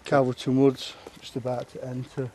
Calverton Woods, just about to enter.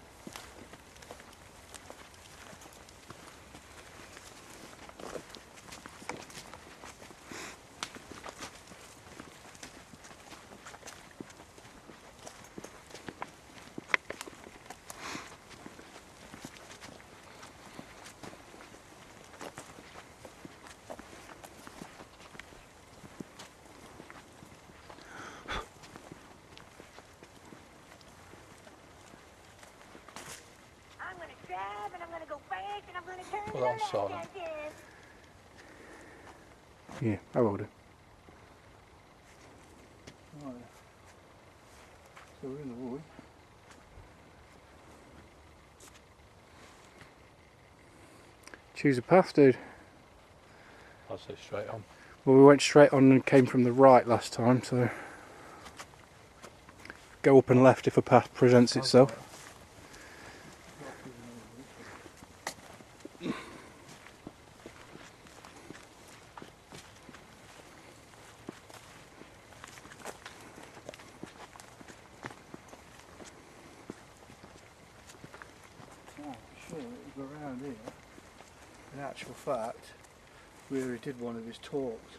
And I'm gonna go fast and I'm gonna turn Put it on silent. Yeah, I will do. Right. So we're in the wood. Choose a path, dude. I'll say straight on. Well, we went straight on and came from the right last time, so go up and left if a path presents itself. Sure, it was around here, in actual fact, where he did one of his talks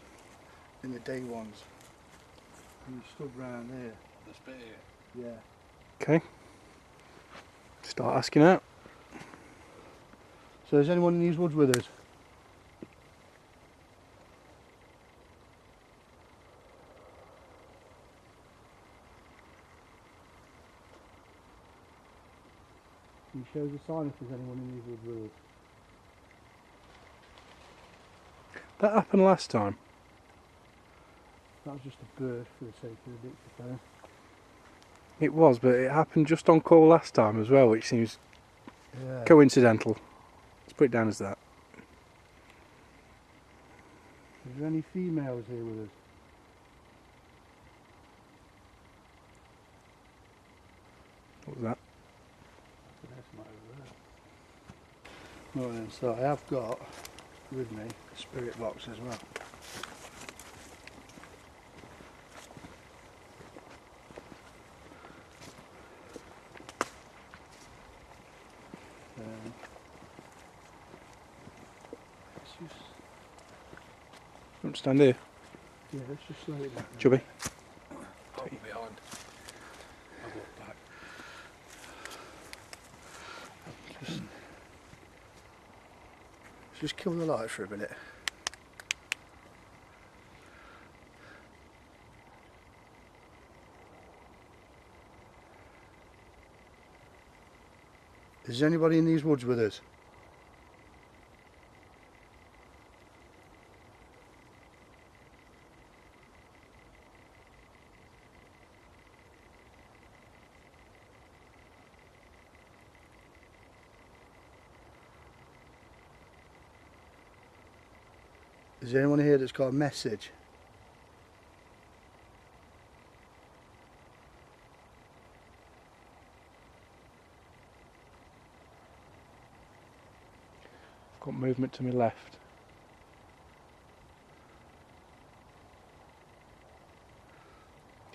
in the day ones. And he stood round there. This bit here? Yeah. Okay. Start asking out. So is anyone in these woods with us? Can you show us a sign if there's anyone in these woods with us? That happened last time. That was just a bird for the sake of the dictaphone. It was, but it happened just on call last time as well, which seems coincidental. Let's put it down as that. Is there any females here with us? What was that? Right then, so I have got with me a spirit box as well. Don't stand here. Yeah, let's just slow it down. Chubby. I'll go behind. I'll walk back. Just kill the light for a minute. Is there anybody in these woods with us? Is there anyone here that's got a message? I've got movement to my left.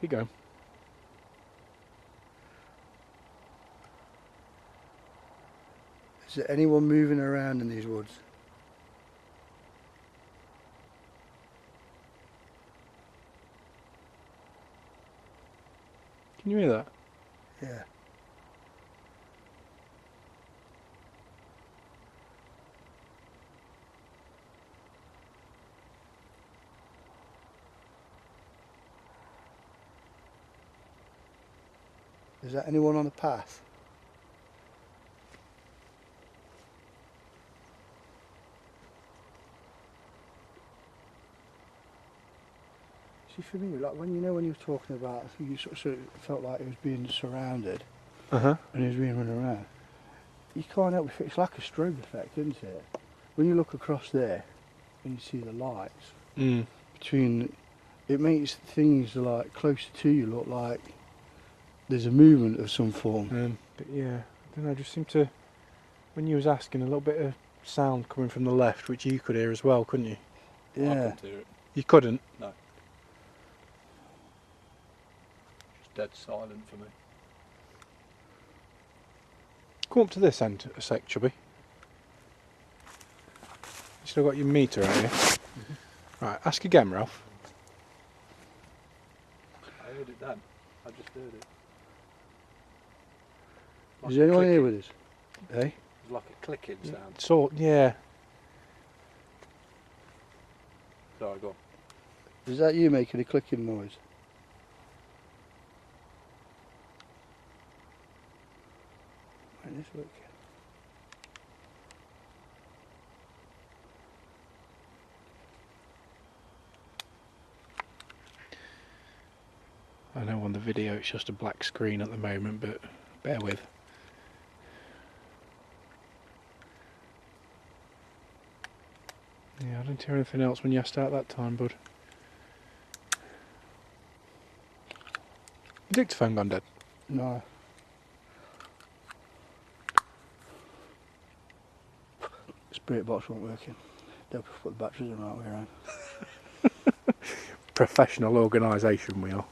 Keep going. Is there anyone moving around in these woods? Can you hear that? Yeah. Is there anyone on the path? See, for me, like when you were talking about, you sort of felt like he was being surrounded, and he was being run around. You can't help it. It's like a strobe effect, isn't it? When you look across there and you see the lights between, it makes things like closer to you look like there's a movement of some form. But yeah, I don't know. Just seemed to, when you was asking, a little bit of sound coming from the left, which you could hear as well, couldn't you? Yeah. I couldn't hear it. You couldn't? No. Just dead silent for me. Come up to this end a sec, Chubby. You still got your meter out here? Right, ask again, Ralph. I heard it then. I just heard it. Is anyone here with us? Eh? It was like a clicking sound. So, yeah. Sorry, go on. Is that you making a clicking noise? Right, this work. I know on the video it's just a black screen at the moment, but bear with. Yeah, I didn't hear anything else when you asked out that time, bud. Your dictaphone gone dead? No. Spirit box wasn't working. They'll put the batteries in the right way around. Professional organisation we are.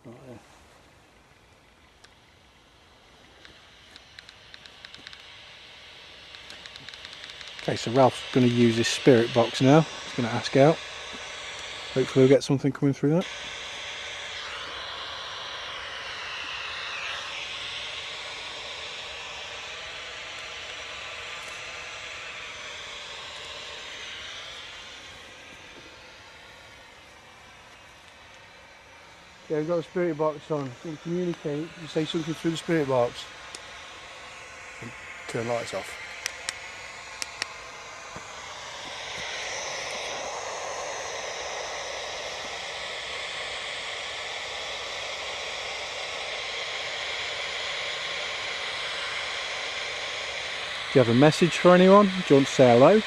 Right, yeah. Okay, so Ralph's going to use his spirit box now. He's going to ask out. Hopefully we'll get something coming through that. Yeah, we've got the spirit box on. You can communicate. You say something through the spirit box. And turn lights off. Do you have a message for anyone? Do you want to say hello?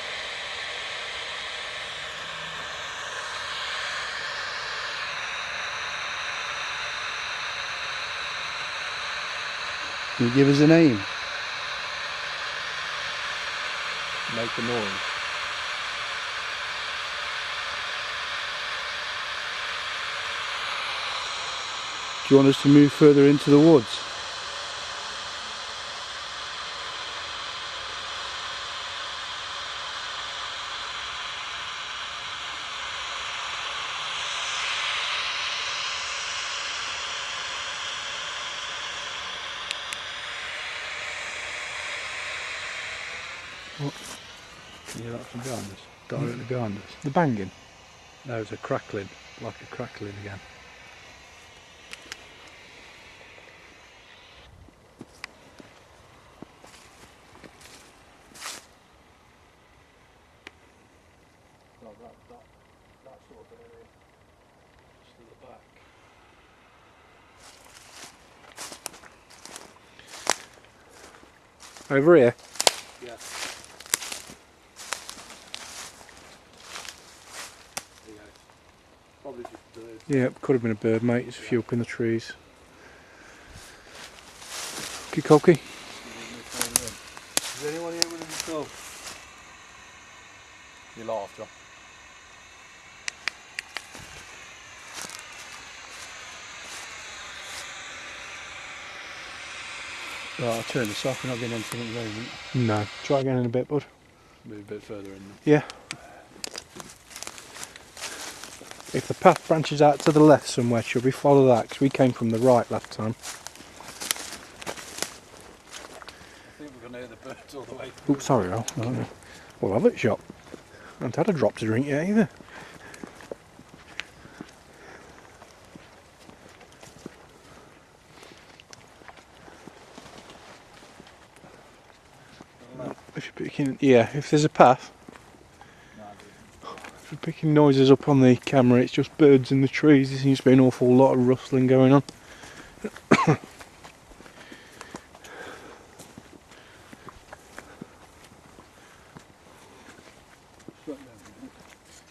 Can you give us a name? Make a noise. Do you want us to move further into the woods? Can you hear that from behind us? Directly behind us? The banging? No, it's a crackling. Like a crackling again. That sort of area. Just at the back. Over here? Yeah. There you go. Probably just birds. Yeah, could have been a bird, mate. There's a few up in the trees. Okie dokie. Is anyone here with us at all? You laugh, John. Right, I'll turn this off. We're not getting anything at the moment. No. Try again in a bit, bud. Move a bit further in. Yeah. If the path branches out to the left somewhere, should we follow that? Because we came from the right last time. I think we're going to hear the birds all the way through. Oops, sorry, Al. Oh. We'll have it shot. I haven't had a drop to drink yet either. If you're picking, yeah, if there's a path, if you're picking noises up on the camera, it's just birds in the trees. There seems to be an awful lot of rustling going on.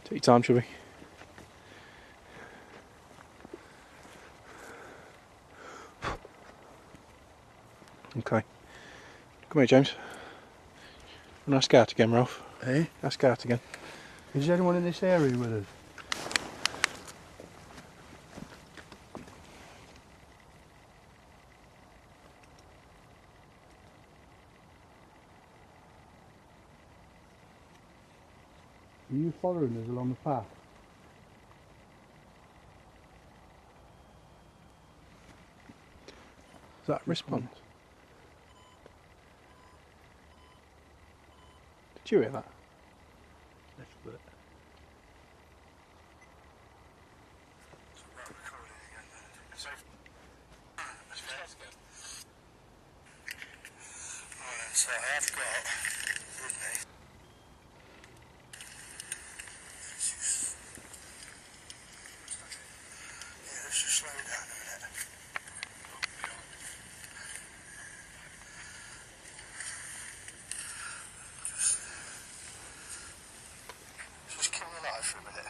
Take your time, Chubby. Okay. Come here, James. Want to ask out again, Ralph? Eh? Ask out again. Is there anyone in this area with us? Are you following us along the path? Is that a response? Did you hear that? Little bit. So I have got with me. Yeah, let's just slow it down a minute. Just kill the light for a minute.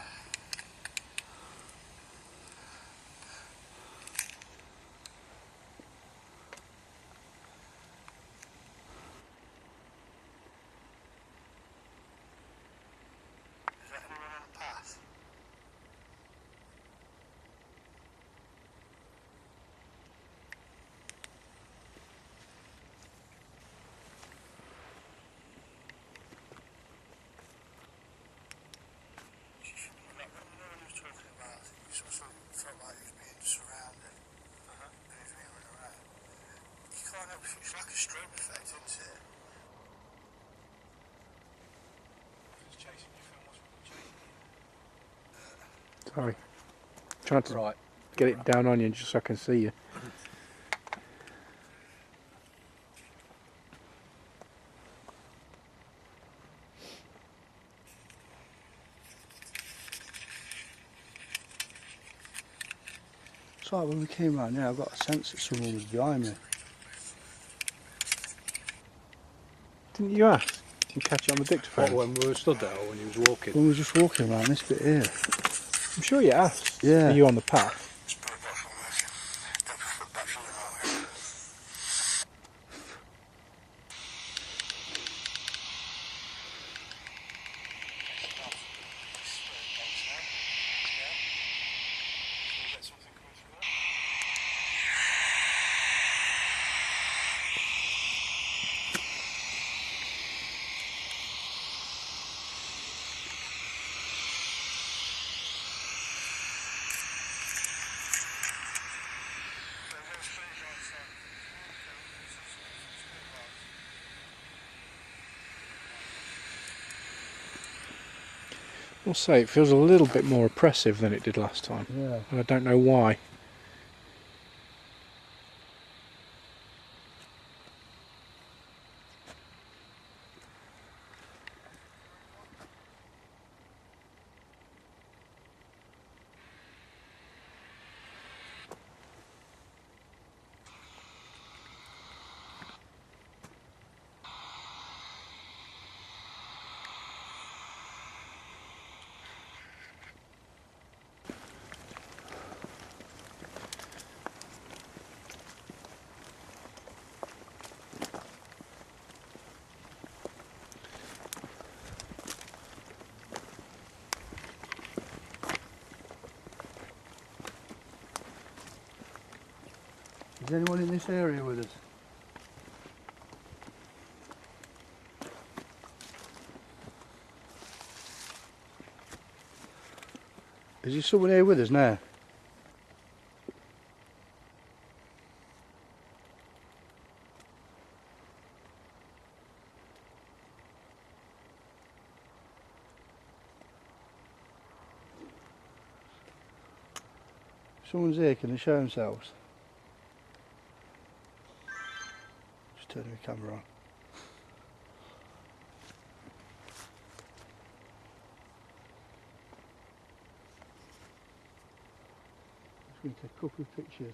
Is that anyone on the path? Like when you were talking about, you sort of felt like he was being surrounded and he was being run around. You can't help it, it's like a strobe effect, isn't it? Who's chasing you, Phil? What's chasing you? Sorry. Trying to Right. get it down on you just so I can see you. It's like when we came round now, I got a sense that someone was behind me. Didn't you ask? You catch it on the dictaphone? What, when we were stood there or when he was walking? When we were just walking around this bit here. I'm sure you asked. Yeah. Are you on the path? Spirit box not working. Don't put battery in, aren't we? I'll say it feels a little bit more oppressive than it did last time. Yeah. And I don't know why. Is anyone in this area with us? Is there someone here with us now? If someone's here, can they show themselves? Just turning the camera on. Just going to take a couple of pictures.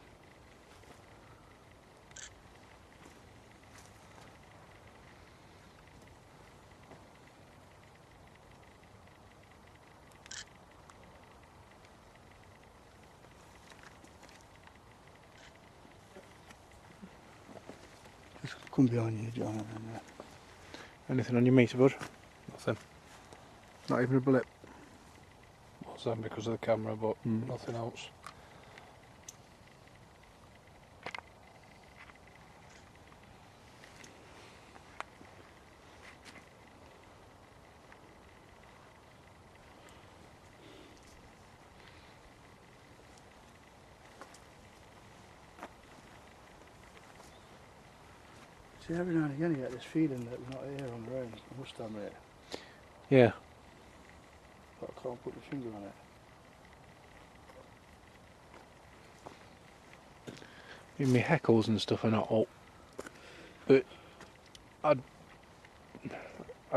Just come behind you, John. And, Anything on your meter, bud? Nothing. Not even a blip. Was that because of the camera, but nothing else. See, every now and again you get this feeling that we're not here on our own. I must admit. Yeah. But I can't put my finger on it. I mean, my heckles and stuff are not up, but I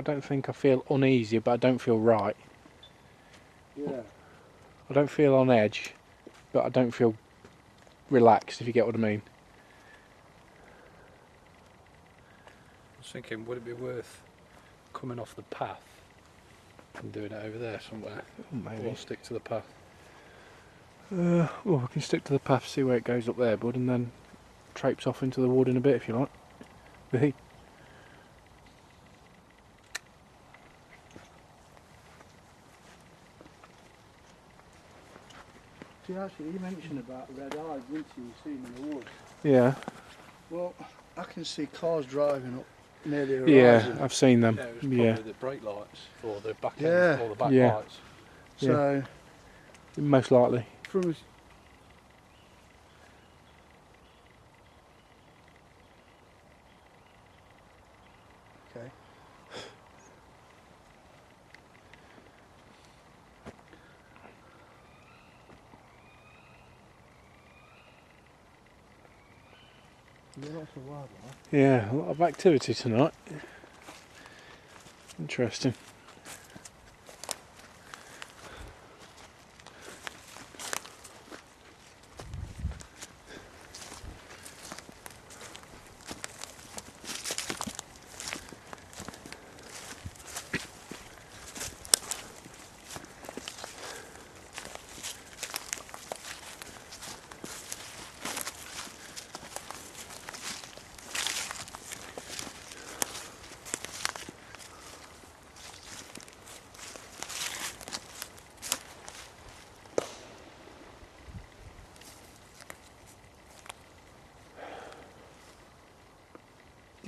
don't think I feel uneasy, but I don't feel right. Yeah. I don't feel on edge, but I don't feel relaxed, if you get what I mean. I was thinking, would it be worth coming off the path and doing it over there somewhere? Maybe. Or stick to the path? Well, we can stick to the path, see where it goes up there, bud, and then traipse off into the wood in a bit, if you like. Hey. See, actually, you mentioned about red eyes, didn't you? You've seen in the woods. Yeah. Well, I can see cars driving up near the horizon. Yeah, I've seen them. Yeah, it was probably the brake lights or the back end, Yeah. or the back Yeah. lights. So, Most likely. from a, okay. Yeah, lots of wildlife. Yeah, a lot of activity tonight. Interesting.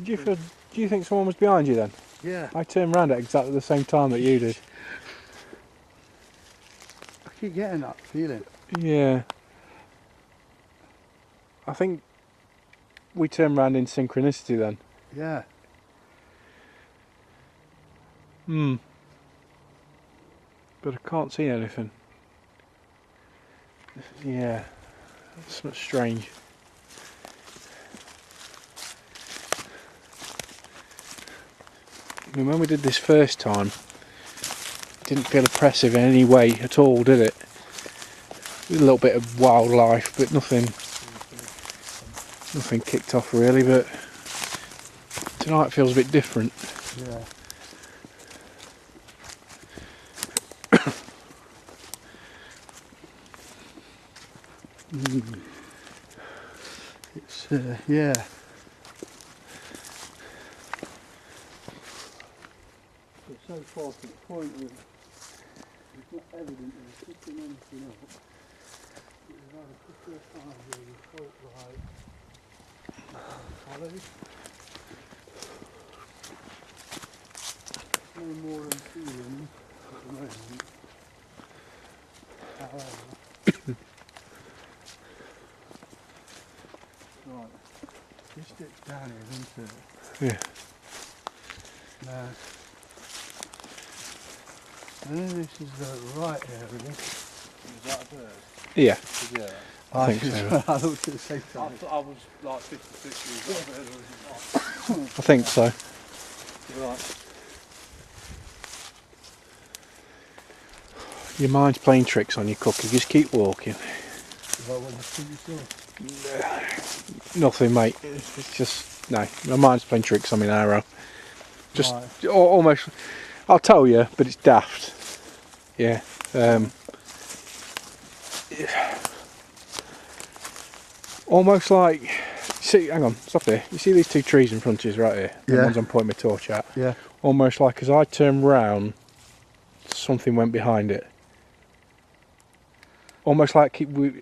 Do you think someone was behind you then? Yeah. I turned round at exactly the same time that you did. I keep getting that feeling. Yeah. I think we turned round in synchronicity then. Yeah. But I can't see anything. Yeah. It's not strange. I mean, when we did this first time, it didn't feel oppressive in any way at all, did it? A little bit of wildlife, but nothing kicked off really, but tonight feels a bit different. Yeah. It's yeah. But so far to the point where it's not evident that it's picking anything up. We've had a couple of times where we felt like followed. No more than feelings at the moment. However, right, this ditch down here, isn't it? Yeah. Now, I know this is the right area. Is that a bird? Yeah, Yeah. I think so. I looked at the same I time. thought I was like 50-50, is that a bird or is it not? I think so. Right. Your mind's playing tricks on you, Cookie. Just keep walking. Is that what you think you saw? Nothing, mate. It's just no. My mind's playing tricks on me now, Ro. Just Right. almost. I'll tell you, but it's daft. Yeah. Almost like. See, hang on, stop here. You see these two trees in front of us right here? The Yeah. ones I'm pointing my torch at. Yeah. Almost like as I turned round, something went behind it. Almost like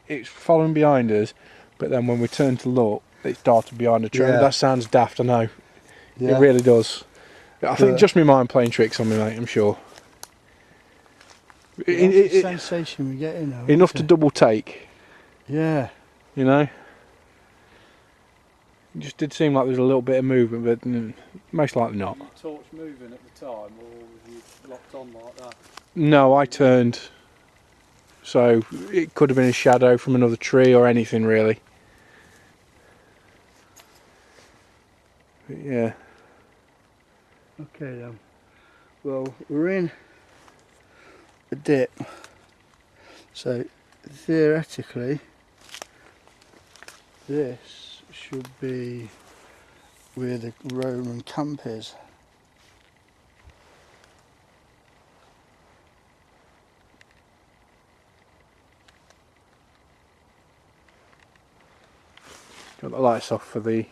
it's following behind us, but then when we turned to look, it darted behind the tree. Yeah. That sounds daft, I know. Yeah. It really does. I think just my mind playing tricks on me, mate, I'm sure. That's the sensation we get in now. Enough to double take, Yeah. you know? It just did seem like there was a little bit of movement, but most likely not. Was your torch moving at the time, or was you locked on like that? No, I turned. So it could have been a shadow from another tree or anything really. But yeah. Okay then. Well, we're in a dip. So theoretically, this should be where the Roman camp is. Got the lights off for the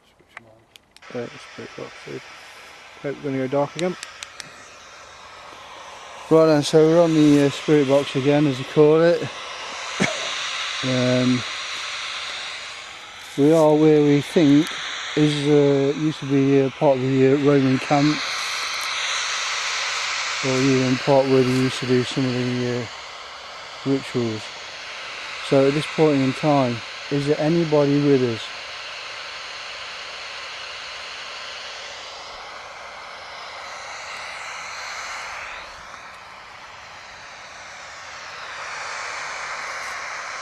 Switch them on. spirit box. Hope we're going to go dark again. Right then, so we're on the spirit box again, as you call it. We are where we think is used to be part of the Roman camp, or even part where they used to do some of the rituals. So at this point in time, is there anybody with us?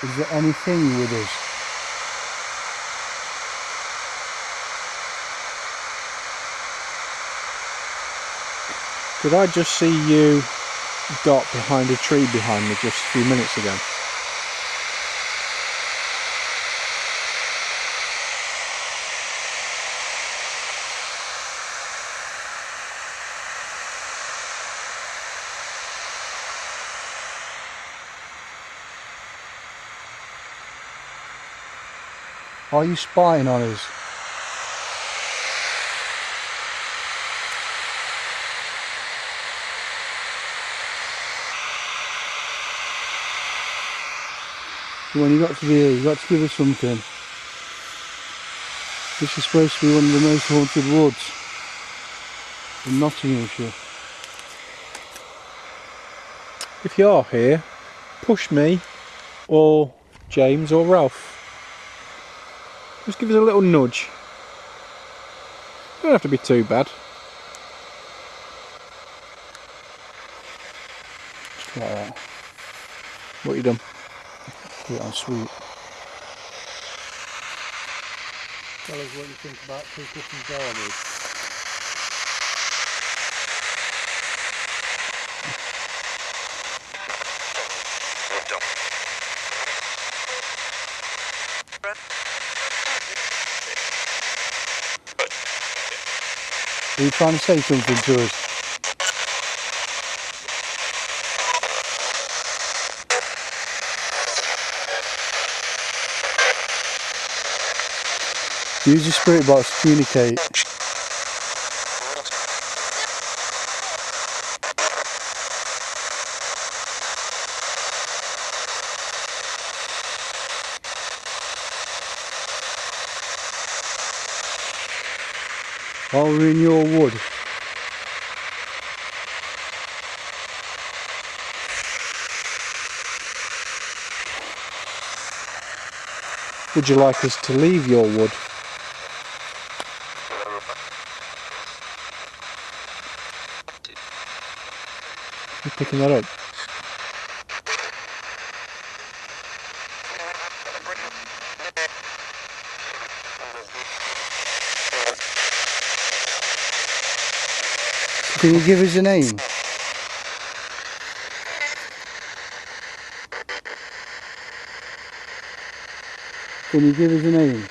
Is there anything with us? Did I just see you dot behind a tree behind me just a few minutes ago? Are you spying on us? When you got to be here, you got to give us something. This is supposed to be one of the most haunted woods in Nottinghamshire. If you are here, push me or James or Ralph. Just give us a little nudge. Don't have to be too bad. Just like that. What you done? Put it on sweet. Tell us what you think about Calverton's army. Are you trying to say something to us? Use your spirit box to communicate. While we're in your wood. Would you like us to leave your wood? You picking that up? Can you give us a name? Can you give us a name?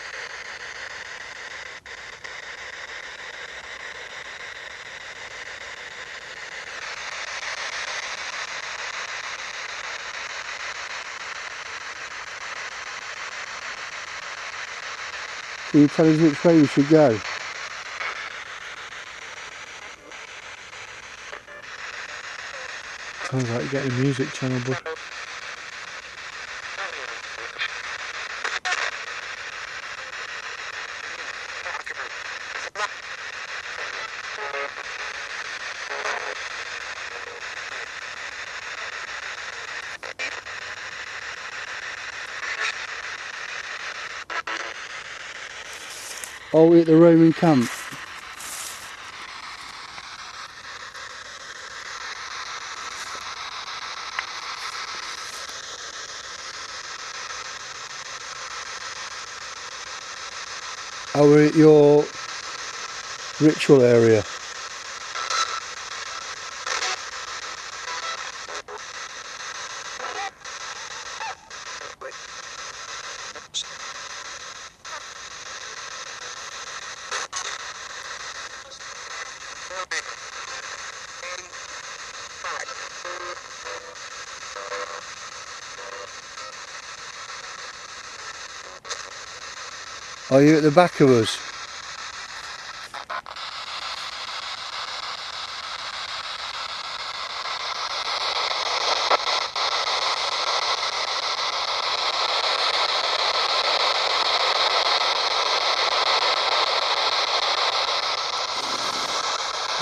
Can you tell us which way we should go? Sounds like you're getting a music channel, bud. Oh, we're at the Roman camp. Oh, we're at your ritual area. Are you at the back of us?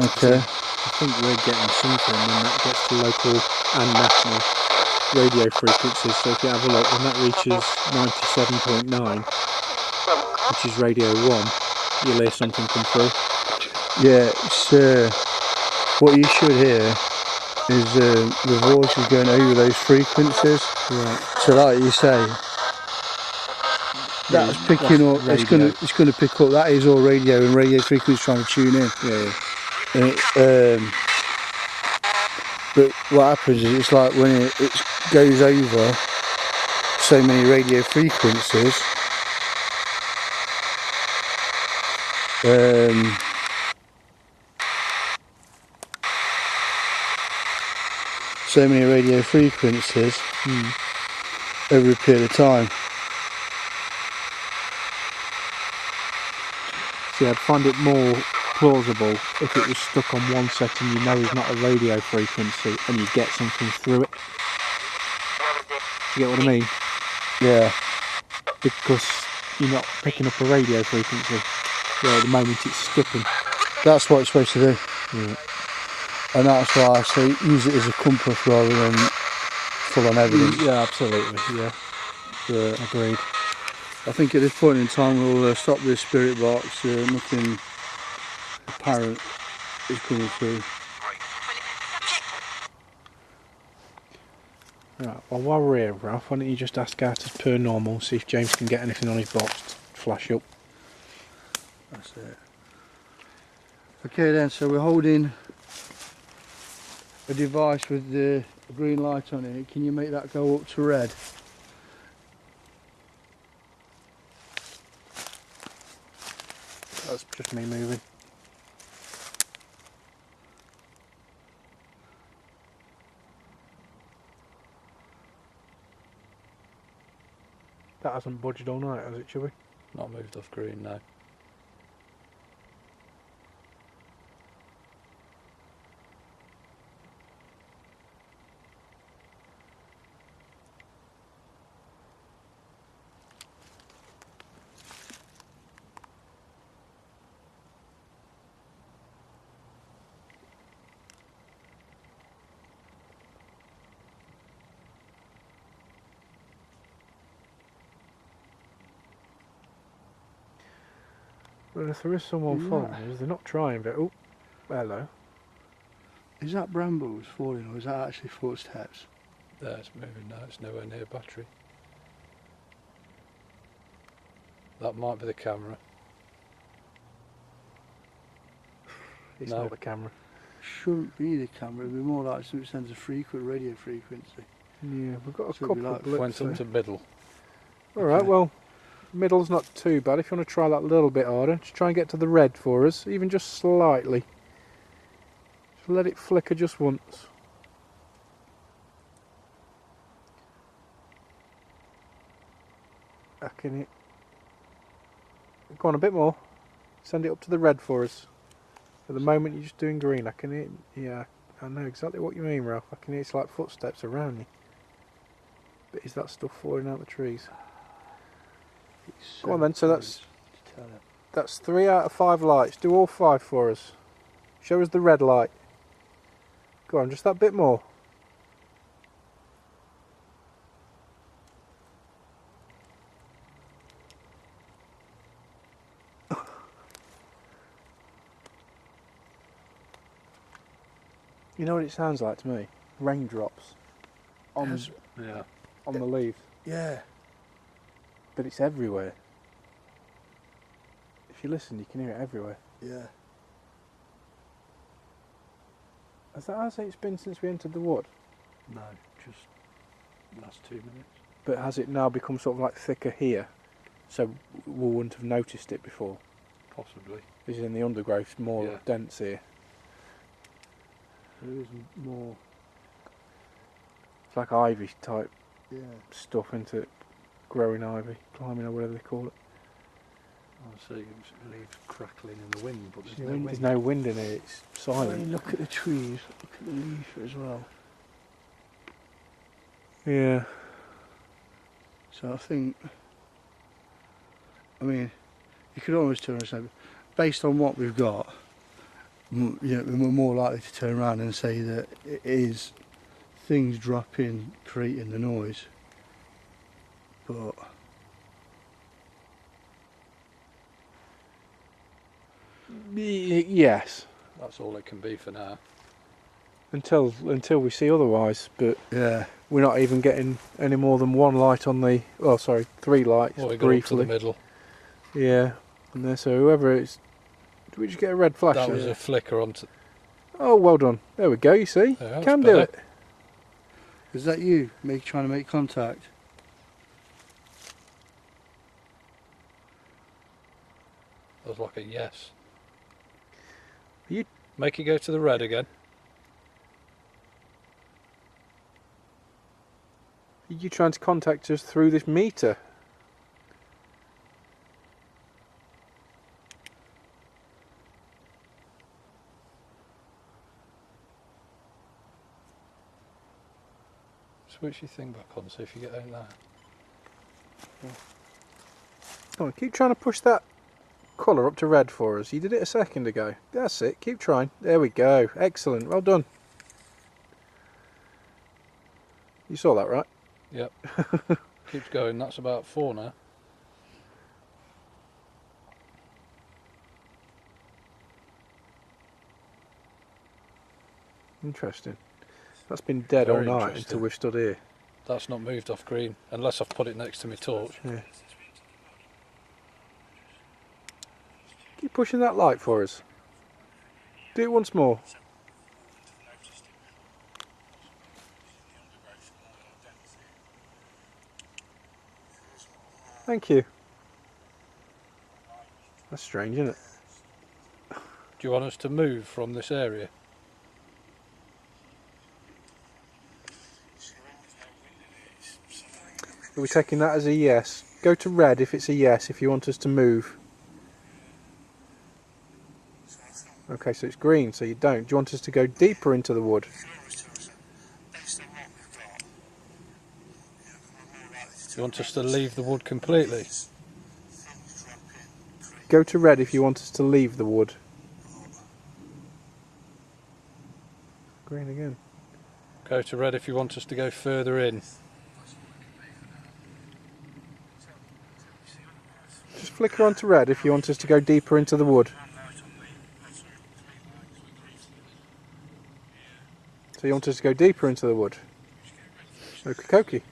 Okay. I think we're getting something when that gets to local and national radio frequencies. So if you have a look, when that reaches 97.9, which is radio 1, you'll hear something come through. Yeah, it's, what you should hear is the voices going over those frequencies. Right. So like you say, that's picking up, it's going to pick up, that is all radio and radio frequency trying to tune in. Yeah. But what happens is it's like when it goes over so many radio frequencies, over a period of time. See, I'd find it more plausible if it was stuck on one setting you know is not a radio frequency and you get something through it. Do you get what I mean? Yeah. Because you're not picking up a radio frequency. Yeah, at the moment it's skipping. That's what it's supposed to do. Yeah. And that's why I say use it as a compass rather than full on evidence. Yeah, absolutely, yeah. Agreed. I think at this point in time we'll stop this spirit box. Nothing apparent is coming through. Right, well while we're here, Ralph, why don't you just ask out as per normal, see if James can get anything on his box to flash up. That's it. Okay then, so we're holding a device with the green light on it. Can you make that go up to red? That's just me moving. That hasn't budged all night, has it, Chubby? Not moved off green now. Well, if there is someone following us, they're not trying, but oh, hello. Is that brambles falling or is that actually footsteps? There, it's moving now. It's nowhere near battery. That might be the camera. It's No. not the camera. Shouldn't be the camera, it'd be more like something that sends a radio frequency. Yeah, we've got a So it'd couple be of like blips Went up there. to middle. Alright, Okay. well, middle's not too bad. If you want to try that a little bit harder, just try and get to the red for us, even just slightly. Just let it flicker just once. Can it? Go on, a bit more. Send it up to the red for us. At the moment you're just doing green. I can hear, yeah, I know exactly what you mean, Ralph. I can hear it's like footsteps around you. But is that stuff falling out the trees? Go on then, so that's 3 out of 5 lights. Do all 5 for us. Show us the red light. Go on, just that bit more. You know what it sounds like to me? Raindrops on Yeah. on the leaves. Yeah. But it's everywhere. If you listen, you can hear it everywhere. Yeah. Has it been since we entered the wood? No, just last 2 minutes. But has it now become sort of like thicker here? So we wouldn't have noticed it before. Possibly. Is in the undergrowth more Yeah. dense here? There is more. It's like ivy type Yeah. stuff into growing ivy, climbing or whatever they call it. I see leaves crackling in the wind, but there's Yeah, no wind. There's no wind in it, it's When you silent. look at the trees, look at the leaf as well. Yeah. So I think, I mean, you could almost turn and say, based on what we've got, you know, we're more likely to turn around and say that it is things dropping, creating the noise. But Yes. That's all it can be for now. Until we see otherwise, but yeah, we're not even getting any more than one light on the. Oh, sorry, 3 lights Well, we got up to the briefly. middle. Yeah, and there, so whoever it's. Did we just get a red flash? That there? was a flicker onto. Oh, well done. There we go. You see, Yeah, that's can do better. it. is that you trying to make contact? That was like a yes. You- Make it go to the red again. Are you trying to contact us through this meter? Switch your thing back on, see if you get out there. Come on, keep trying to push that colour up to red for us. You did it a second ago. That's it. Keep trying. There we go. Excellent. Well done. You saw that, right? Yep. Keeps going. That's about 4 now. Interesting. That's been dead Very all night interesting. until we've stood here. That's not moved off green, unless I've put it next to my torch. Yeah. Keep pushing that light for us. Do it once more. Thank you. That's strange, isn't it? Do you want us to move from this area? Are we taking that as a yes? Go to red if it's a yes, if you want us to move. Okay, so it's green, so you don't. Do you want us to go deeper into the wood? Do you want us to leave the wood completely? Go to red if you want us to leave the wood. Green again. Go to red if you want us to go further in. Just flicker onto red if you want us to go deeper into the wood. So you want us to go deeper into the wood? Okie dokie.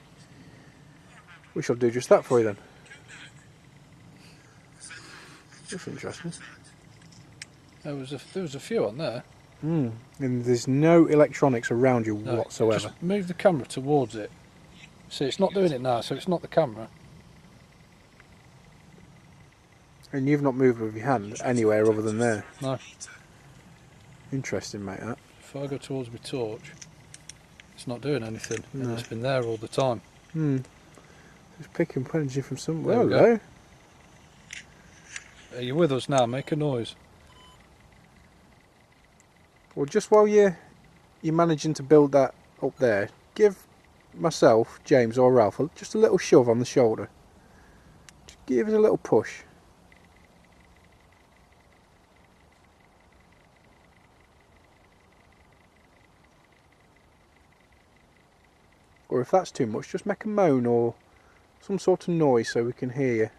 We shall do just that for you then. That's interesting. There was a few on there. And there's no electronics around you No, whatsoever. Just move the camera towards it. See, it's not doing it now, so it's not the camera. And you've not moved with your hand anywhere other than there. No. Interesting, mate, that. If I go towards my torch, it's not doing anything. No. And it's been there all the time. It's picking energy from somewhere. There we Hello. Are you with us now? Make a noise. Well, just while you're managing to build that up there, give myself, James or Ralph, just a little shove on the shoulder. Just give us a little push. Or if that's too much, just make a moan or some sort of noise so we can hear you.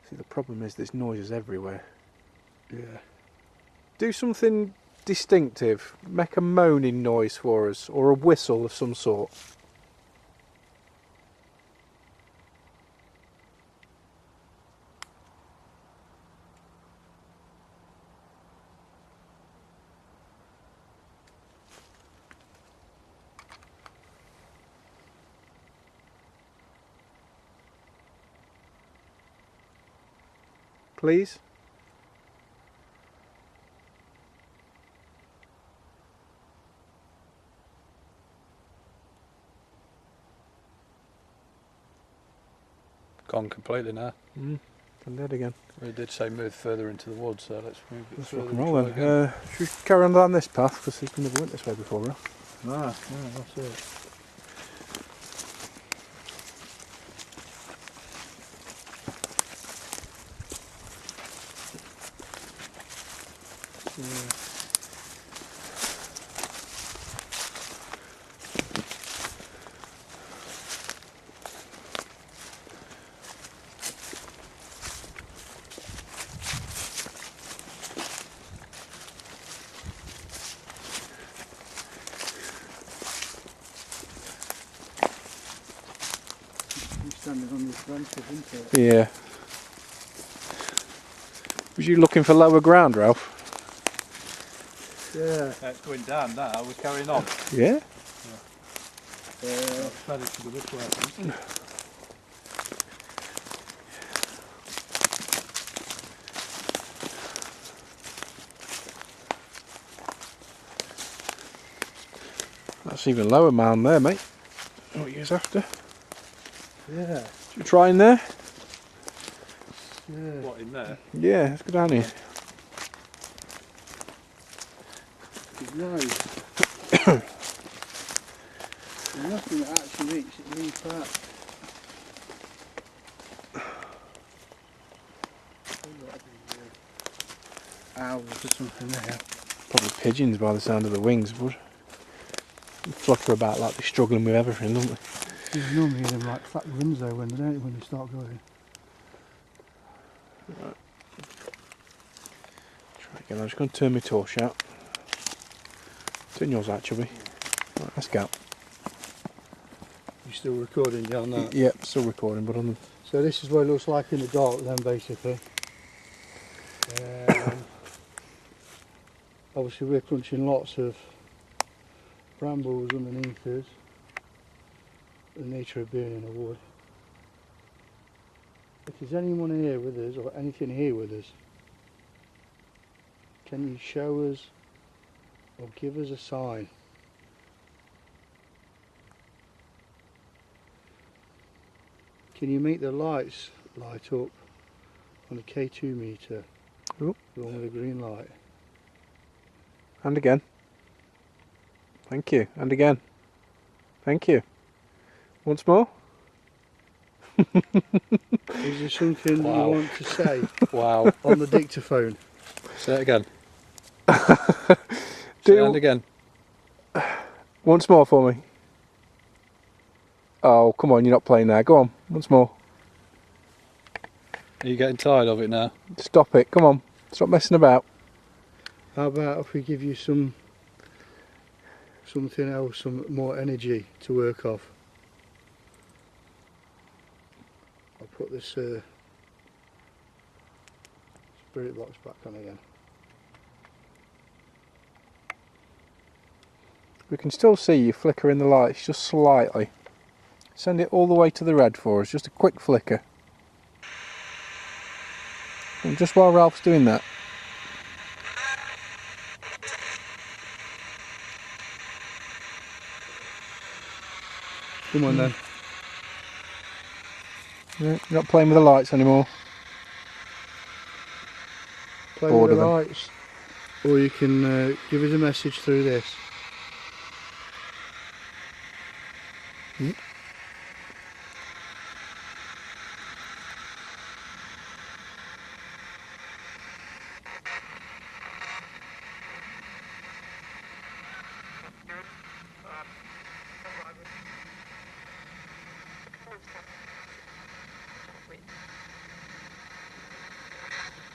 See, the problem is there's noises everywhere. Yeah. Do something distinctive. Make a moaning noise for us, or a whistle of some sort. Please? Gone completely now. I'm dead again. We did say move further into the woods, so let's move it Let's further rock and and roll try then. again. Should we carry on down this path? Because we never went this way before, huh? Ah, yeah, that's it. Standing on this branches, isn't it? Yeah. Was you looking for lower ground, Ralph? Yeah. It's going down now, we're carrying on. Yeah? It's better to go this way, I think. That's even lower mound there, mate. What you was after? Yeah. Should we try in there? Yeah. What, in there? Yeah, let's go down here. There's nothing that actually makes it really fat. Owls or something there. Probably pigeons by the sound of the wings, but they flutter about like they're struggling with everything, don't they? You normally hear them like flap the wings though when they start going. Right. Try again. I'm just going to turn my torch out. Turn yours out, Chubby. Right, let's go. You still recording, yeah, on that? Yep, still recording, but on the... So this is what it looks like in the dark then, basically. Obviously we're crunching lots of brambles underneath us. The nature of being in a wood. If there's anyone here with us, or anything here with us, can you show us or give us a sign? Can you make the lights light up on the K2 meter? Oh. The one with the green light. And again. Thank you. And again. Thank you. Once more. Is there something you Wow. want to say Wow. on the dictaphone? Say it again. Do- Say it again. Once more for me. Oh, come on, you're not playing there. Go on, once more. Are you getting tired of it now? Stop it, come on. Stop messing about. How about if we give you something else, some more energy to work off? I'll put this spirit box back on again. We can still see you flicker in the lights just slightly. Send it all the way to the red for us, just a quick flicker. And just while Ralph's doing that. Come on then. Yeah, you're not playing with the lights anymore. Play Bored with the of them. lights. Or you can give us a message through this.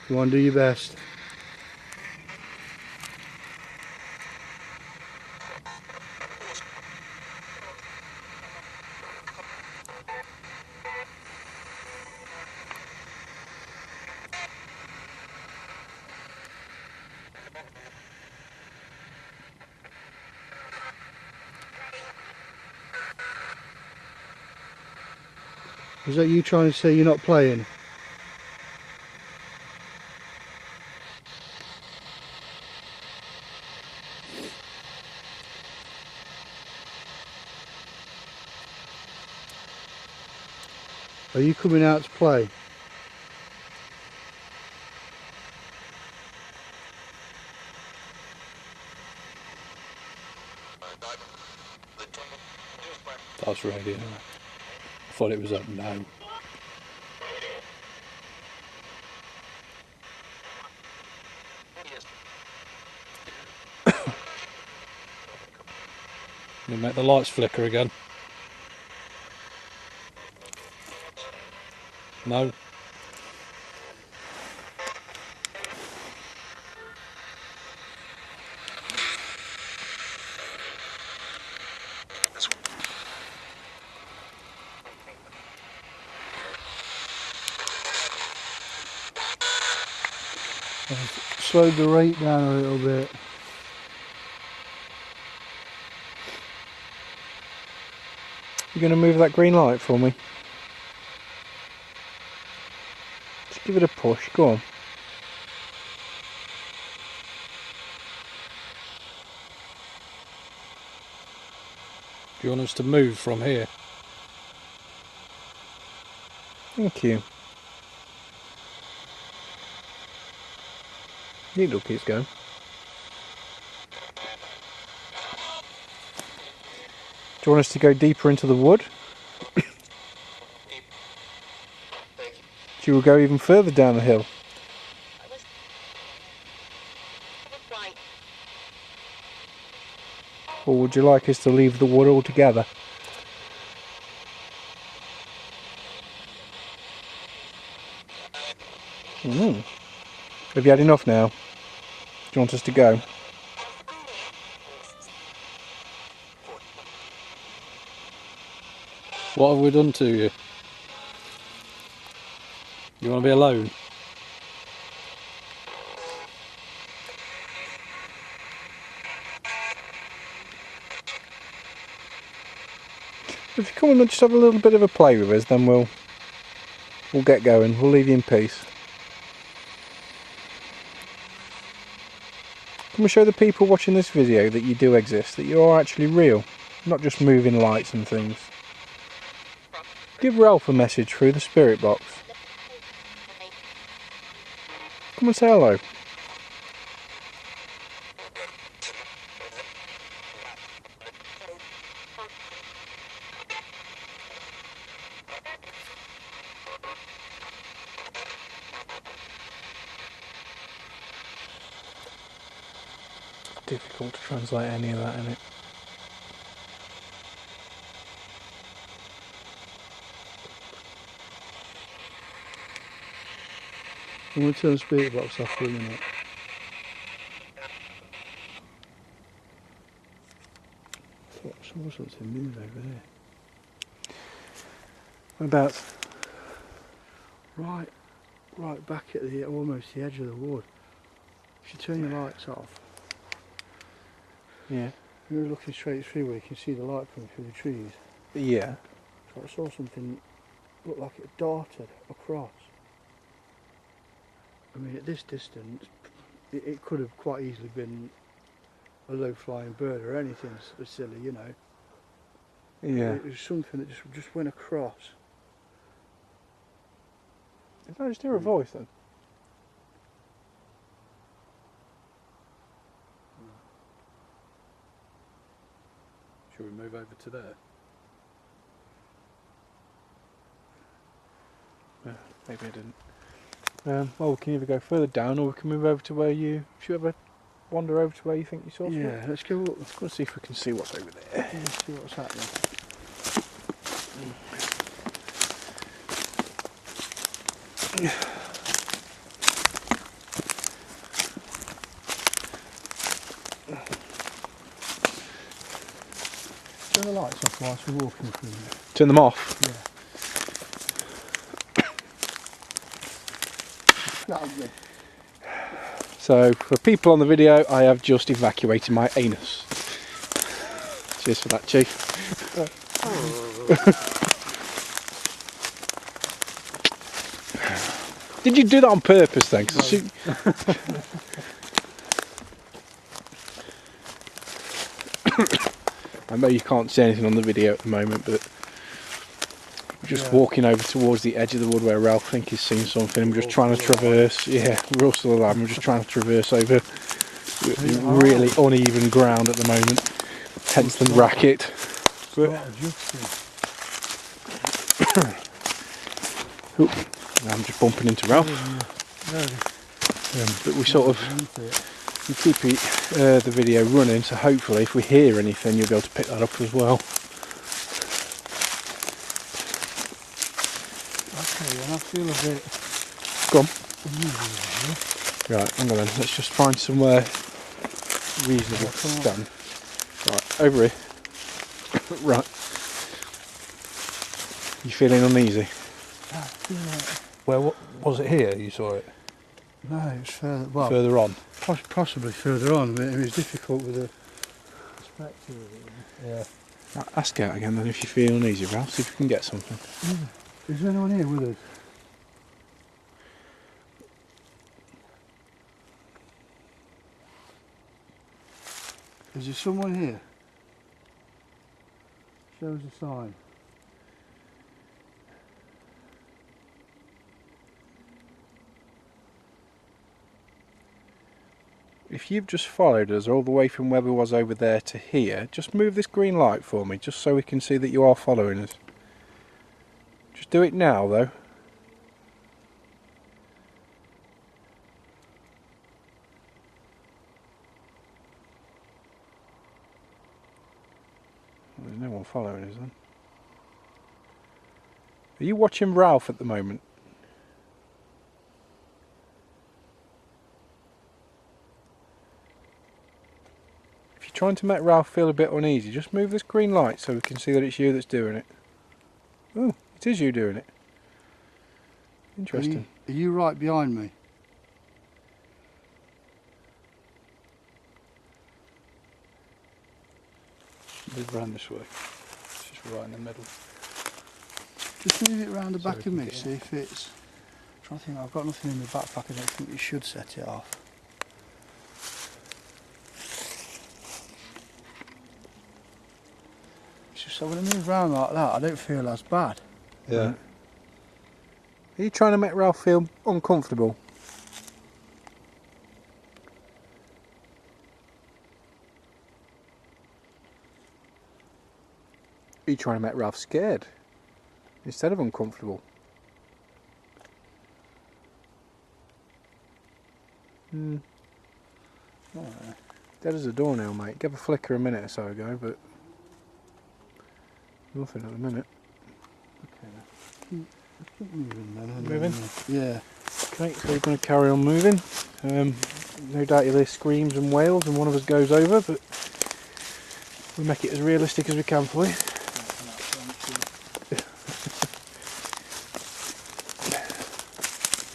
Go on, do your best. Is that you trying to say you're not playing? Are you coming out to play? That's radio. I thought it was a no. You make the lights flicker again. No. Slowed the rate down a little bit. You going to move that green light for me? Just give it a push, go on. Do you want us to move from here? Thank you. Needle keeps going. Do you want us to go deeper into the wood? You will go even further down the hill. Or would you like us to leave the wood altogether? Have you had enough now? Do you want us to go? What have we done to you? You want to be alone? If you come and just have a little bit of a play with us, then we'll get going. We'll leave you in peace. Can we show the people watching this video that you do exist, that you are actually real, not just moving lights and things? Give Ralph a message through the spirit box. Come and say hello. Difficult to translate any of that, isn't it? I'm going to turn the speaker box off for a minute. I thought I saw something move over there. Whereabouts? Right back at the almost the edge of the wood. If you turn your lights off, Yeah. you're looking straight through where you can see the light coming through the trees. Yeah. So I saw something look like it darted across. I mean, at this distance, it could have quite easily been a low-flying bird or anything silly, you know. Yeah. It was something that just went across. Did I just hear a voice then? Shall we move over to there? Maybe I didn't. Well, we can either go further down or we can move over to where you... Should we ever wander over to where you think you saw something? Yeah, let's go up. Let's go and see if we can see what's over there. Let's see what's happening. lights off whilst we're walking through there. Turn them off. Yeah. That'll be. So for people on the video, I have just evacuated my anus. Cheers for that, Chief. Did you do that on purpose then? 'Cause I know you can't see anything on the video at the moment, but we're just walking over towards the edge of the wood where Ralph thinks he's seen something, and we're just trying to traverse. Yeah, we're all still alive. We're just trying to traverse over really uneven ground at the moment. Hence the racket. I'm just bumping into Ralph. But we sort of we keep the video running, so hopefully if we hear anything you'll be able to pick that up as well. Okay, then I feel a bit... Go on. Right, hang on then, let's just find somewhere reasonable to stand. Right, over here. Right. You feeling uneasy? Where was it here you saw it? No, it was further, well, Further on? possibly further on, but it was difficult with the perspective of it. Yeah. Ask out again then if you feel uneasy, Ralph, see if you can get something. Is there anyone here with us? Is there someone here? Show us a sign. If you've just followed us all the way from where we was over there to here, just move this green light for me, just so we can see that you are following us. Just do it now though. Well, there's no one following us then. Are you watching Ralph at the moment? Trying to make Ralph feel a bit uneasy, just move this green light so we can see that it's you that's doing it. Oh, it is you doing it. Interesting. Are you right behind me? Move round this way. It's just right in the middle. Just move it round the So back we of can me, get see if it's... I'm trying to think, I've got nothing in my backpack, I don't think you should set it off. So when I move round like that, I don't feel as bad. Yeah. Are you trying to make Ralph feel uncomfortable? Are you trying to make Ralph scared instead of uncomfortable? Dead as a doornail, mate. Gave a flicker a minute or so ago, but nothing at the minute. Okay, keep moving then. Moving? Yeah. Okay, so we're going to carry on moving. No doubt you'll hear screams and wails and one of us goes over, but we'll make it as realistic as we can for you.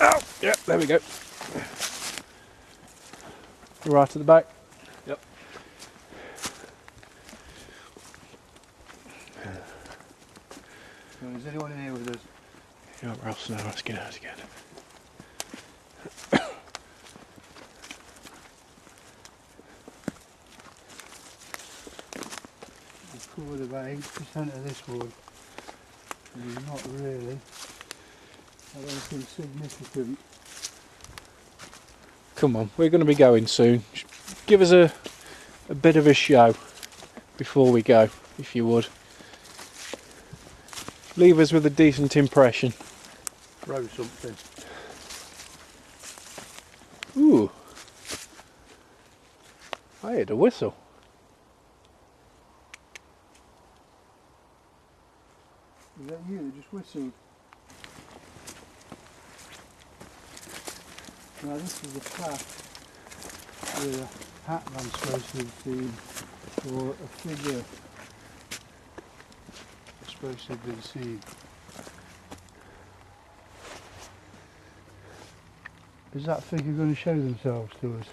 Oh, yep, there we go. You're right at the back? Yep. So is anyone in here with us? Yeah, Ralph's now asking out again. We've covered about 80% of this wood. And we've not really had anything significant. Come on, we're going to be going soon. Just give us a bit of a show before we go, if you would. Leave us with a decent impression. Throw something. Ooh. I heard a whistle. Is that you that just whistled? Now this is a path with a hat man supposed to have seen, or a figure supposed to have been seen. Is that figure going to show themselves to us?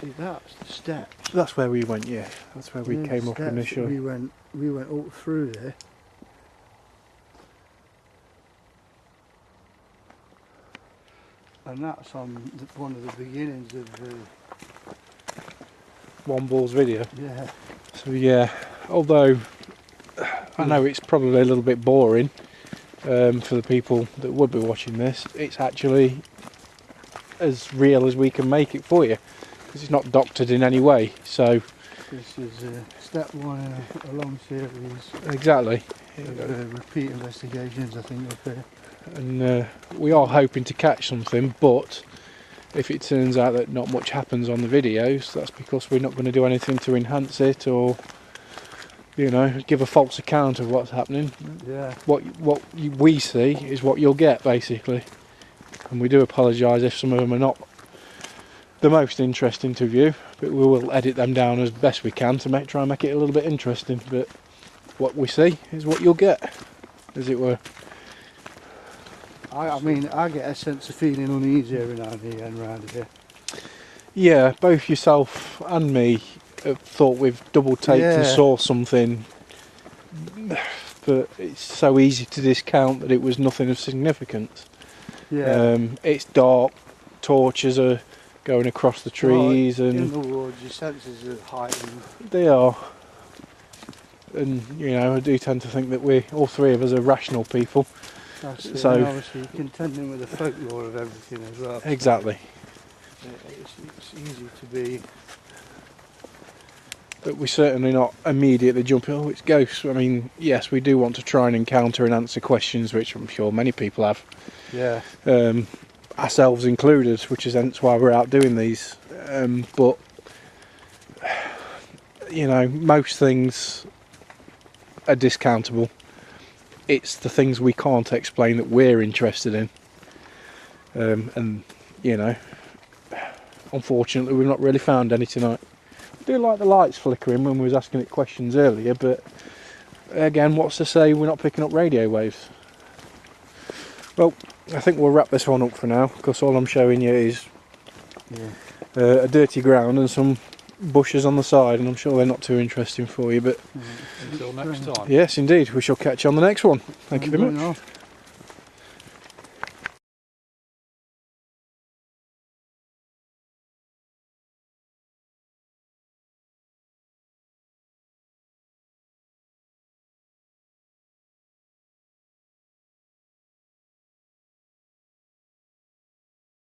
See, that's the steps. That's where we went, yeah. That's where we There's came the up steps. initially. We went up through there. And that's on one of the beginnings of the... One Ball's video. Yeah. So yeah, although I know it's probably a little bit boring for the people that would be watching this, it's actually as real as we can make it for you, because it's not doctored in any way. So this is step one in a long series exactly, of repeat investigations, I think, up here. and we are hoping to catch something, but if it turns out that not much happens on the videos, that's because we're not going to do anything to enhance it or, you know, give a false account of what's happening. Yeah. What we see is what you'll get, basically. And we do apologise if some of them are not the most interesting to view, but we will edit them down as best we can to try and make it a little bit interesting. But what we see is what you'll get, as it were. I mean, I get a sense of feeling uneasy every now and again around here. Yeah, both yourself and me have thought we've double taped and saw something, but it's so easy to discount that it was nothing of significance. Yeah. It's dark, torches are going across the trees, well, and in the woods your senses are heightened. they are. And you know, I do tend to think that we, all three of us, are rational people. That's it. So and obviously contending with the folklore of everything as well. exactly. It's easy to be. But we're certainly not immediately jumping, oh, it's ghosts. I mean, yes, we do want to try and encounter and answer questions, which I'm sure many people have. Yeah. Ourselves included, which is hence why we're out doing these. But, you know, most things are discountable. It's the things we can't explain that we're interested in. And, you know, unfortunately we've not really found any tonight. I do like the lights flickering when we was asking it questions earlier, but again, what's to say we're not picking up radio waves? Well, I think we'll wrap this one up for now, because all I'm showing you is a dirty ground and some bushes on the side, and I'm sure they're not too interesting for you, but Until next time. yes indeed, we shall catch you on the next one. Thank you very much.